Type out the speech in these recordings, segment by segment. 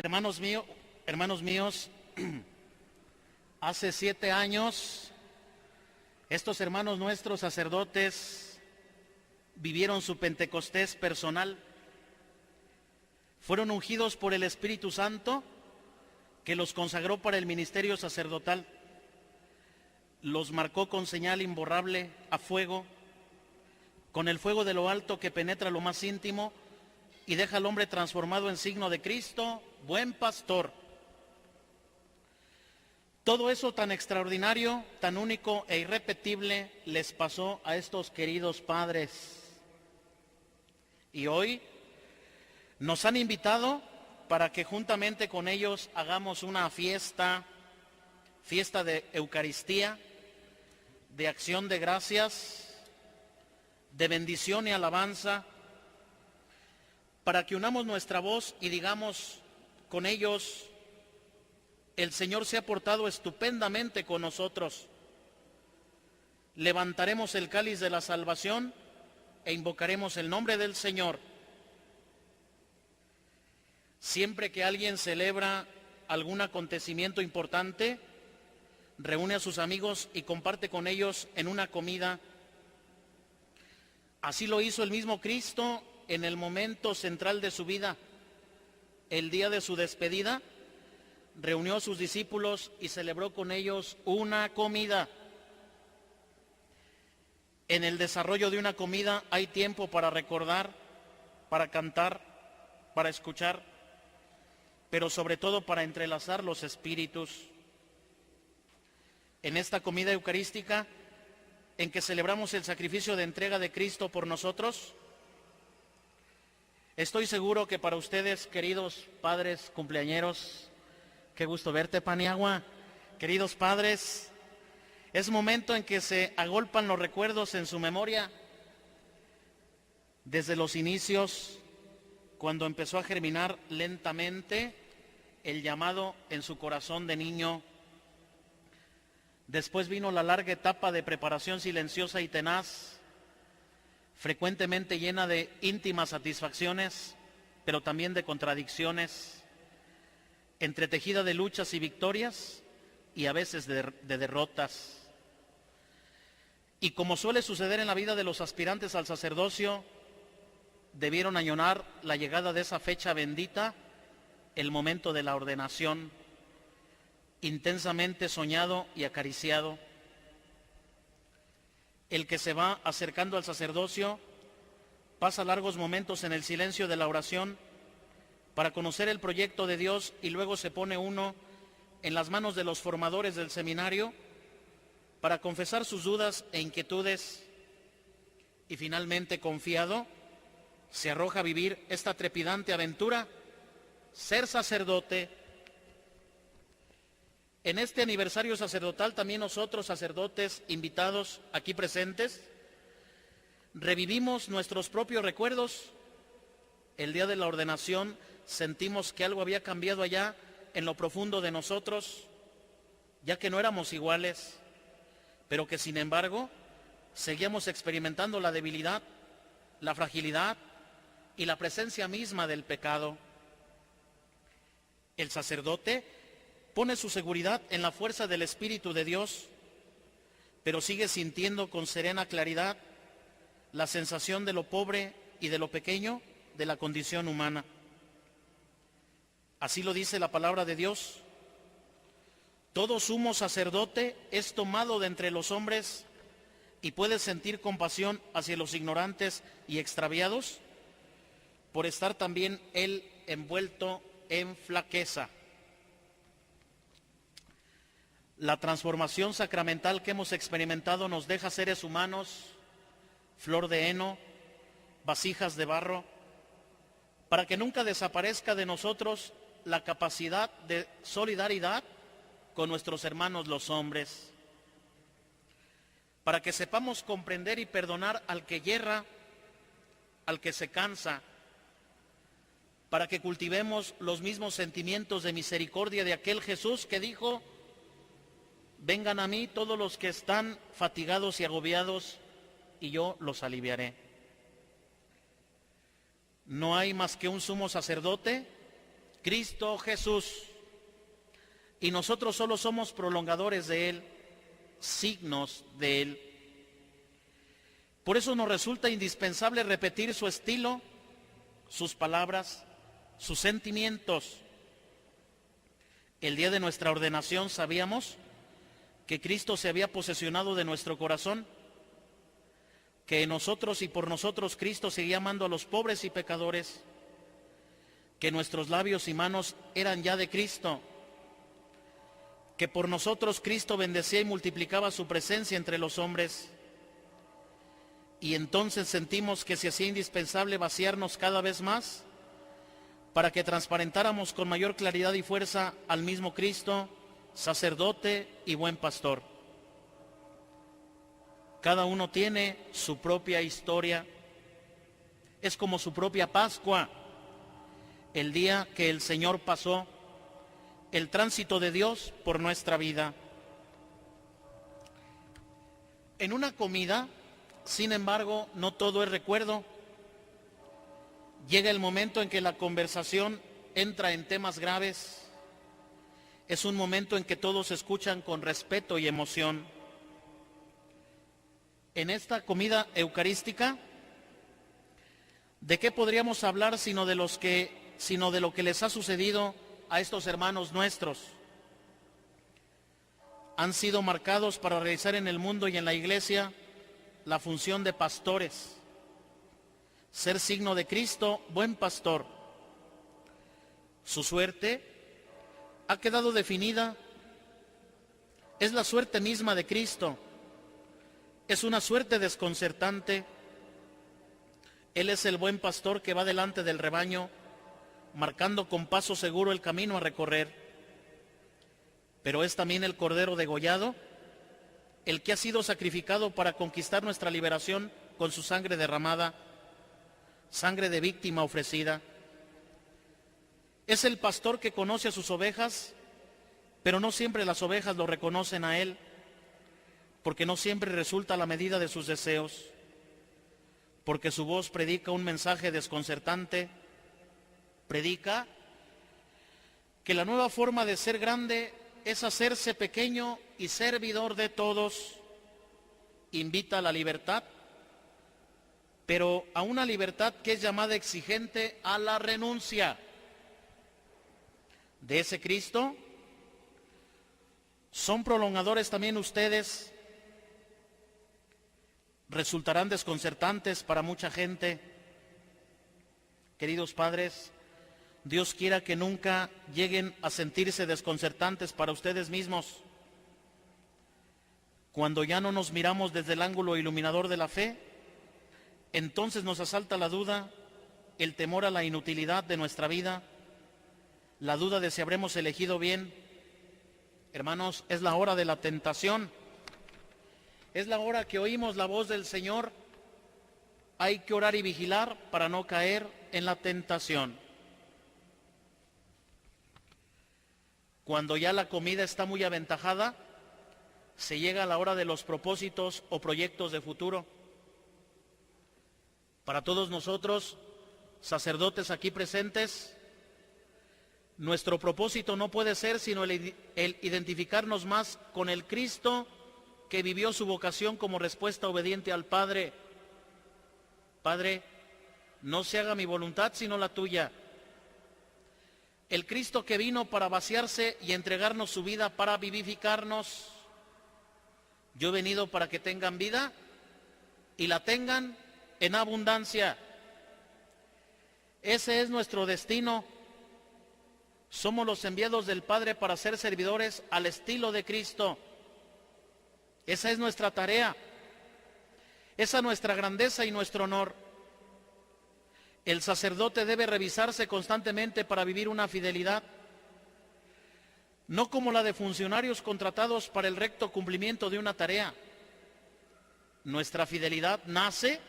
Hermanos míos, hace 7 años, estos hermanos nuestros sacerdotes vivieron su Pentecostés personal. Fueron ungidos por el Espíritu Santo que los consagró para el ministerio sacerdotal. Los marcó con señal imborrable a fuego, con el fuego de lo alto que penetra lo más íntimo y deja al hombre transformado en signo de Cristo, buen pastor. Todo eso tan extraordinario, tan único e irrepetible les pasó a estos queridos padres. Y hoy nos han invitado para que juntamente con ellos hagamos una fiesta de Eucaristía, de acción de gracias, de bendición y alabanza, para que unamos nuestra voz y digamos con ellos: el Señor se ha portado estupendamente con nosotros. Levantaremos el cáliz de la salvación e invocaremos el nombre del Señor. Siempre que alguien celebra algún acontecimiento importante, reúne a sus amigos y comparte con ellos en una comida. Así lo hizo el mismo Cristo en el momento central de su vida. El día de su despedida, reunió a sus discípulos y celebró con ellos una comida. En el desarrollo de una comida hay tiempo para recordar, para cantar, para escuchar, pero sobre todo para entrelazar los espíritus. En esta comida eucarística, en que celebramos el sacrificio de entrega de Cristo por nosotros, estoy seguro que para ustedes, queridos padres cumpleañeros, qué gusto verte, Paniagua, queridos padres, es momento en que se agolpan los recuerdos en su memoria, desde los inicios, cuando empezó a germinar lentamente el llamado en su corazón de niño. Después vino la larga etapa de preparación silenciosa y tenaz, frecuentemente llena de íntimas satisfacciones, pero también de contradicciones, entretejida de luchas y victorias y a veces de derrotas. Y como suele suceder en la vida de los aspirantes al sacerdocio, debieron añorar la llegada de esa fecha bendita, el momento de la ordenación, intensamente soñado y acariciado. El que se va acercando al sacerdocio pasa largos momentos en el silencio de la oración para conocer el proyecto de Dios, y luego se pone uno en las manos de los formadores del seminario para confesar sus dudas e inquietudes, y finalmente, confiado, se arroja a vivir esta trepidante aventura: ser sacerdote. En este aniversario sacerdotal también nosotros, sacerdotes invitados aquí presentes, revivimos nuestros propios recuerdos. El día de la ordenación sentimos que algo había cambiado allá en lo profundo de nosotros, ya que no éramos iguales, pero que sin embargo seguíamos experimentando la debilidad, la fragilidad y la presencia misma del pecado. El sacerdote pone su seguridad en la fuerza del Espíritu de Dios, pero sigue sintiendo con serena claridad la sensación de lo pobre y de lo pequeño de la condición humana. Así lo dice la palabra de Dios: todo sumo sacerdote es tomado de entre los hombres y puede sentir compasión hacia los ignorantes y extraviados, por estar también él envuelto en flaqueza. La transformación sacramental que hemos experimentado nos deja seres humanos, flor de heno, vasijas de barro, para que nunca desaparezca de nosotros la capacidad de solidaridad con nuestros hermanos los hombres, para que sepamos comprender y perdonar al que yerra, al que se cansa, para que cultivemos los mismos sentimientos de misericordia de aquel Jesús que dijo: vengan a mí todos los que están fatigados y agobiados, y yo los aliviaré. No hay más que un sumo sacerdote Cristo Jesús, y nosotros solo somos prolongadores de Él, signos de Él. Por eso nos resulta indispensable repetir su estilo, sus palabras, sus sentimientos. El día de nuestra ordenación sabíamos que Cristo se había posesionado de nuestro corazón, que en nosotros y por nosotros Cristo seguía amando a los pobres y pecadores, que nuestros labios y manos eran ya de Cristo, que por nosotros Cristo bendecía y multiplicaba su presencia entre los hombres. Y entonces sentimos que se hacía indispensable vaciarnos cada vez más para que transparentáramos con mayor claridad y fuerza al mismo Cristo, sacerdote y buen pastor. Cada uno tiene su propia historia. Es como su propia Pascua, el día que el Señor pasó, el tránsito de Dios por nuestra vida. En una comida, sin embargo, no todo es recuerdo. Llega el momento en que la conversación entra en temas graves. Es un momento en que todos escuchan con respeto y emoción. En esta comida eucarística, ¿de qué podríamos hablar sino de lo que les ha sucedido a estos hermanos nuestros? Han sido marcados para realizar en el mundo y en la iglesia la función de pastores, ser signo de Cristo, buen pastor. Su suerte ha quedado definida, es la suerte misma de Cristo, es una suerte desconcertante. Él es el buen pastor que va delante del rebaño, marcando con paso seguro el camino a recorrer. Pero es también el Cordero degollado, el que ha sido sacrificado para conquistar nuestra liberación con su sangre derramada, sangre de víctima ofrecida. Es el pastor que conoce a sus ovejas, pero no siempre las ovejas lo reconocen a él, porque no siempre resulta a la medida de sus deseos, porque su voz predica un mensaje desconcertante, predica que la nueva forma de ser grande es hacerse pequeño y servidor de todos. Invita a la libertad, pero a una libertad que es llamada exigente a la renuncia. De ese Cristo son prolongadores también ustedes. Resultarán desconcertantes para mucha gente. Queridos padres, Dios quiera que nunca lleguen a sentirse desconcertantes para ustedes mismos. Cuando ya no nos miramos desde el ángulo iluminador de la fe, entonces nos asalta la duda, el temor a la inutilidad de nuestra vida, la duda de si habremos elegido bien. Hermanos, es la hora de la tentación. Es la hora que oímos la voz del Señor. Hay que orar y vigilar para no caer en la tentación. Cuando ya la comida está muy aventajada, se llega a la hora de los propósitos o proyectos de futuro. Para todos nosotros, sacerdotes aquí presentes, nuestro propósito no puede ser sino el identificarnos más con el Cristo que vivió su vocación como respuesta obediente al Padre. Padre, no se haga mi voluntad sino la tuya. El Cristo que vino para vaciarse y entregarnos su vida para vivificarnos. Yo he venido para que tengan vida y la tengan en abundancia. Ese es nuestro destino. Somos los enviados del Padre para ser servidores al estilo de Cristo. Esa es nuestra tarea. Esa es nuestra grandeza y nuestro honor. El sacerdote debe revisarse constantemente para vivir una fidelidad, no como la de funcionarios contratados para el recto cumplimiento de una tarea. Nuestra fidelidad nace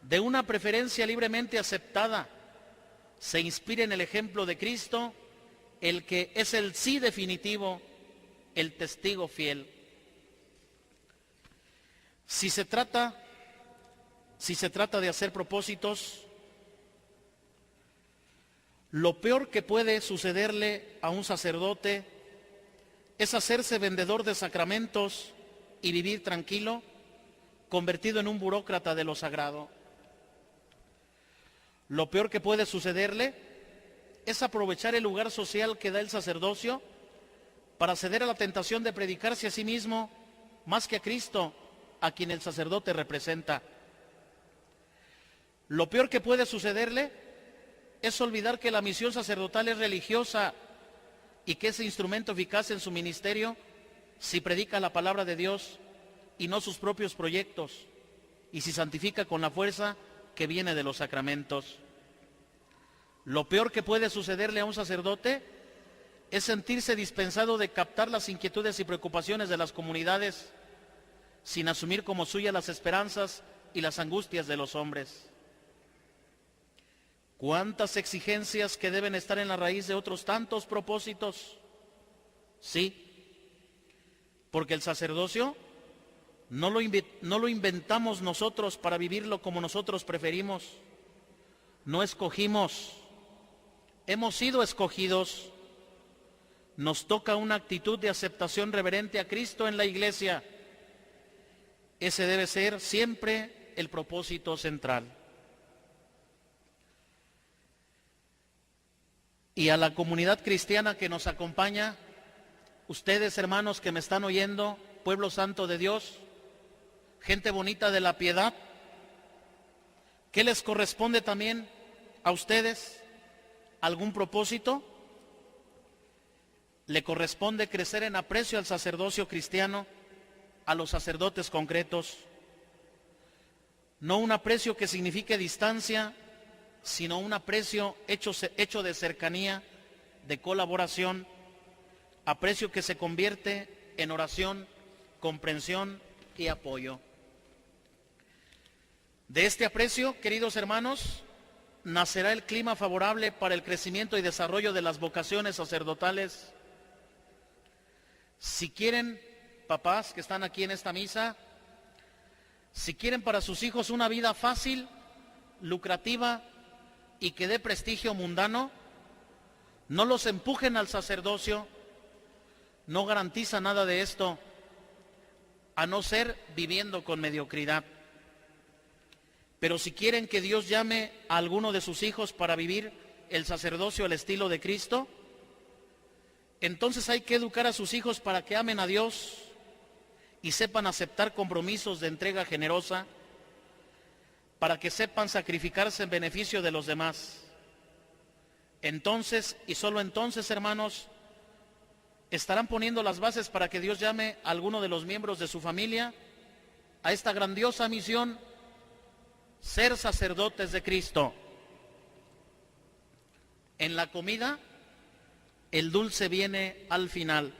de una preferencia libremente aceptada. Se inspira en el ejemplo de Cristo, el que es el sí definitivo, el testigo fiel. Si se trata de hacer propósitos, Lo peor que puede sucederle a un sacerdote es hacerse vendedor de sacramentos y vivir tranquilo, convertido en un burócrata de lo sagrado. Lo peor que puede sucederle es aprovechar el lugar social que da el sacerdocio para ceder a la tentación de predicarse a sí mismo más que a Cristo, a quien el sacerdote representa. Lo peor que puede sucederle es olvidar que la misión sacerdotal es religiosa y que es instrumento eficaz en su ministerio si predica la palabra de Dios y no sus propios proyectos, y si santifica con la fuerza que viene de los sacramentos. Lo peor que puede sucederle a un sacerdote es sentirse dispensado de captar las inquietudes y preocupaciones de las comunidades sin asumir como suya las esperanzas y las angustias de los hombres. ¿Cuántas exigencias que deben estar en la raíz de otros tantos propósitos? Sí, porque el sacerdocio no lo inventamos nosotros para vivirlo como nosotros preferimos. No escogimos, hemos sido escogidos. Nos toca una actitud de aceptación reverente a Cristo en la Iglesia. Ese debe ser siempre el propósito central. Y a la comunidad cristiana que nos acompaña, ustedes, hermanos que me están oyendo, pueblo santo de Dios, gente bonita de la piedad, ¿qué les corresponde también a ustedes? ¿Algún propósito? Le corresponde crecer en aprecio al sacerdocio cristiano, a los sacerdotes concretos. No un aprecio que signifique distancia, sino un aprecio hecho de cercanía, de colaboración, aprecio que se convierte en oración, comprensión y apoyo. De este aprecio, queridos hermanos, nacerá el clima favorable para el crecimiento y desarrollo de las vocaciones sacerdotales. Si quieren, papás que están aquí en esta misa, si quieren para sus hijos una vida fácil, lucrativa y que dé prestigio mundano, no los empujen al sacerdocio, no garantiza nada de esto, a no ser viviendo con mediocridad. Pero si quieren que Dios llame a alguno de sus hijos para vivir el sacerdocio al estilo de Cristo, entonces hay que educar a sus hijos para que amen a Dios y sepan aceptar compromisos de entrega generosa, para que sepan sacrificarse en beneficio de los demás. Entonces, y solo entonces, hermanos, estarán poniendo las bases para que Dios llame a alguno de los miembros de su familia a esta grandiosa misión: ser sacerdotes de Cristo. En la comida, el dulce viene al final.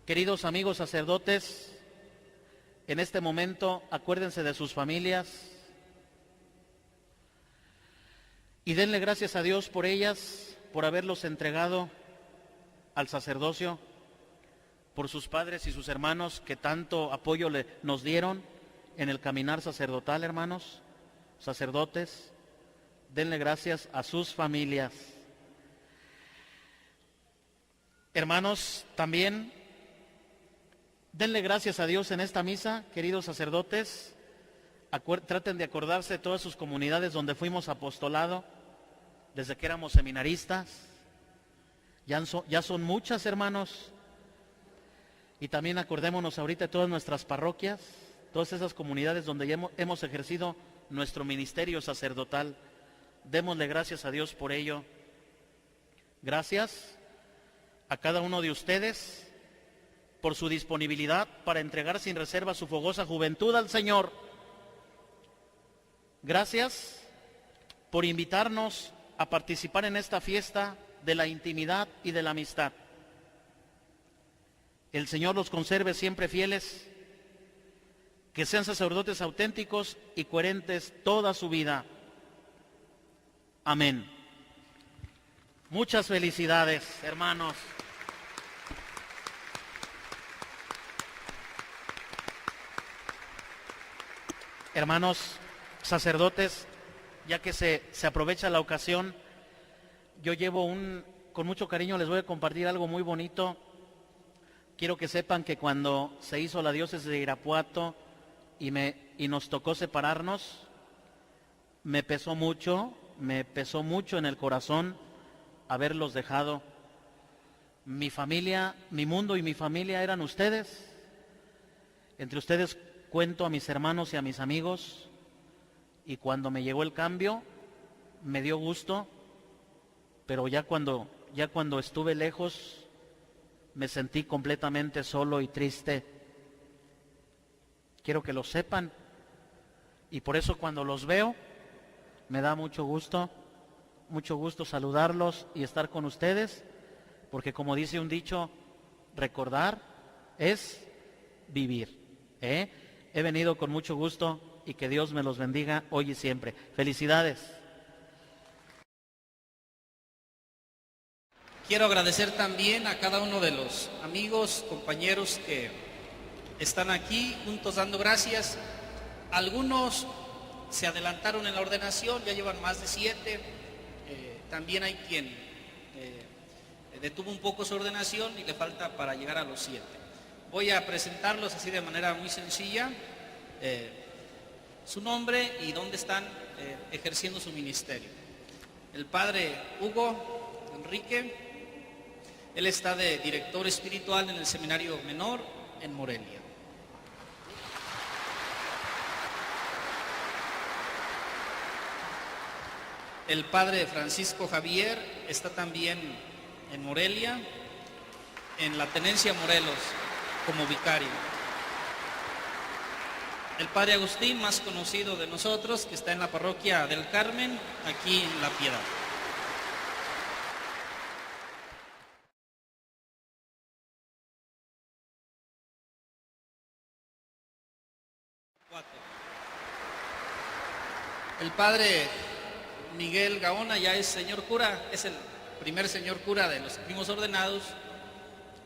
Queridos amigos sacerdotes, en este momento acuérdense de sus familias y denle gracias a Dios por ellas, por haberlos entregado al sacerdocio, por sus padres y sus hermanos que tanto apoyo nos dieron en el caminar sacerdotal, hermanos, sacerdotes. Denle gracias a sus familias. Hermanos, también denle gracias a Dios en esta misa, queridos sacerdotes. Traten de acordarse de todas sus comunidades donde fuimos apostolado, desde que éramos seminaristas. Ya son muchas, hermanos. Y también acordémonos ahorita de todas nuestras parroquias, todas esas comunidades donde ya hemos ejercido nuestro ministerio sacerdotal. Démosle gracias a Dios por ello. Gracias a cada uno de ustedes por su disponibilidad para entregar sin reserva su fogosa juventud al Señor. Gracias por invitarnos a participar en esta fiesta de la intimidad y de la amistad. El Señor los conserve siempre fieles, que sean sacerdotes auténticos y coherentes toda su vida. Amén. Muchas felicidades, hermanos. Hermanos sacerdotes, ya que se aprovecha la ocasión, yo llevo con mucho cariño les voy a compartir algo muy bonito. Quiero que sepan que cuando se hizo la diócesis de Irapuato y nos tocó separarnos, me pesó mucho en el corazón haberlos dejado. Mi familia, mi mundo y mi familia eran ustedes. Entre ustedes cuento a mis hermanos y a mis amigos, y cuando me llegó el cambio me dio gusto, pero ya cuando estuve lejos me sentí completamente solo y triste. Quiero que lo sepan, y por eso cuando los veo me da mucho gusto saludarlos y estar con ustedes, porque como dice un dicho, recordar es vivir. He venido con mucho gusto y que Dios me los bendiga hoy y siempre. Felicidades. Quiero agradecer también a cada uno de los amigos, compañeros que están aquí juntos dando gracias. Algunos se adelantaron en la ordenación, ya llevan más de 7. También hay quien detuvo un poco su ordenación y le falta para llegar a los 7. Voy a presentarlos así de manera muy sencilla, su nombre y dónde están ejerciendo su ministerio. El padre Hugo Enrique, él está de director espiritual en el Seminario Menor en Morelia. El padre Francisco Javier está también en Morelia, en la Tenencia Morelos, como vicario. El padre Agustín, más conocido de nosotros, que está en la parroquia del Carmen, aquí en La Piedad. El padre Miguel Gaona ya es señor cura, es el primer señor cura de los que fuimos ordenados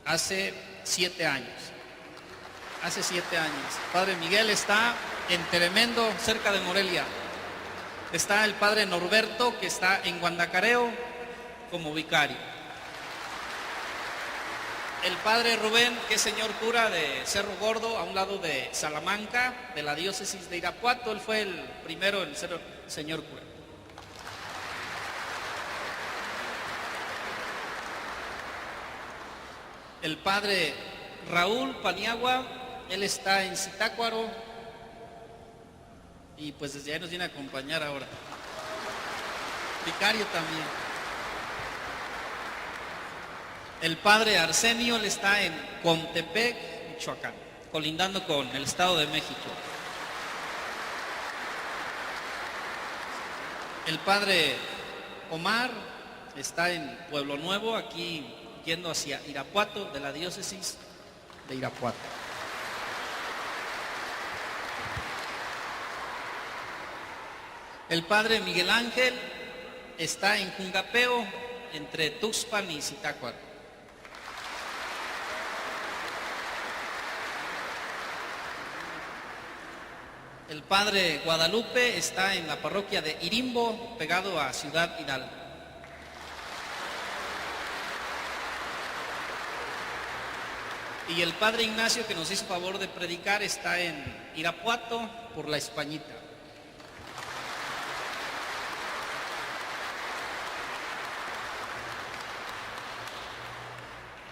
hace 7 años. Hace 7 años. El padre Miguel está en Tremendo, cerca de Morelia. Está el padre Norberto, que está en Guandacareo como vicario. El padre Rubén, que es señor cura de Cerro Gordo, a un lado de Salamanca, de la diócesis de Irapuato. Él fue el primero en ser señor cura. El padre Raúl Paniagua, él está en Zitácuaro y pues desde ahí nos viene a acompañar ahora. Vicario también. El padre Arsenio, él está en Contepec, Michoacán, colindando con el Estado de México. El padre Omar está en Pueblo Nuevo, aquí yendo hacia Irapuato, de la diócesis de Irapuato. El padre Miguel Ángel está en Jungapeo, entre Tuxpan y Zitácuaro. El padre Guadalupe está en la parroquia de Irimbo, pegado a Ciudad Hidalgo. Y el padre Ignacio, que nos hizo favor de predicar, está en Irapuato por La Españita.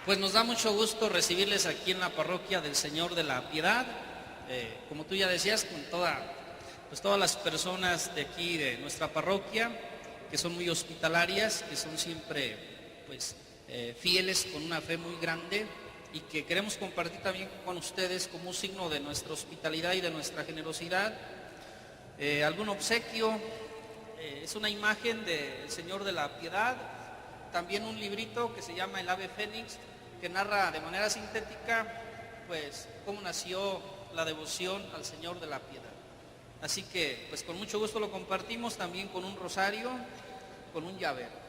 Pues nos da mucho gusto recibirles aquí en la parroquia del Señor de la Piedad. Como tú ya decías, con todas las personas de aquí, de nuestra parroquia, que son muy hospitalarias, que son siempre fieles, con una fe muy grande, y que queremos compartir también con ustedes como un signo de nuestra hospitalidad y de nuestra generosidad algún obsequio. Es una imagen del Señor de la Piedad, también un librito que se llama El Ave Fénix, que narra de manera sintética cómo nació la devoción al Señor de la Piedad. Así que con mucho gusto lo compartimos también con un rosario, con un llavero.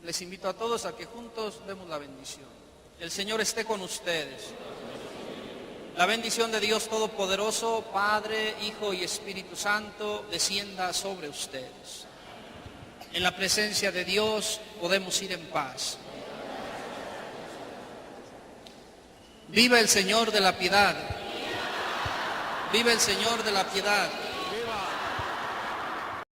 Les invito a todos a que juntos demos la bendición. El Señor esté con ustedes. La bendición de Dios Todopoderoso, Padre, Hijo y Espíritu Santo, descienda sobre ustedes. En la presencia de Dios podemos ir en paz. Viva el Señor de la piedad. Viva el Señor de la piedad.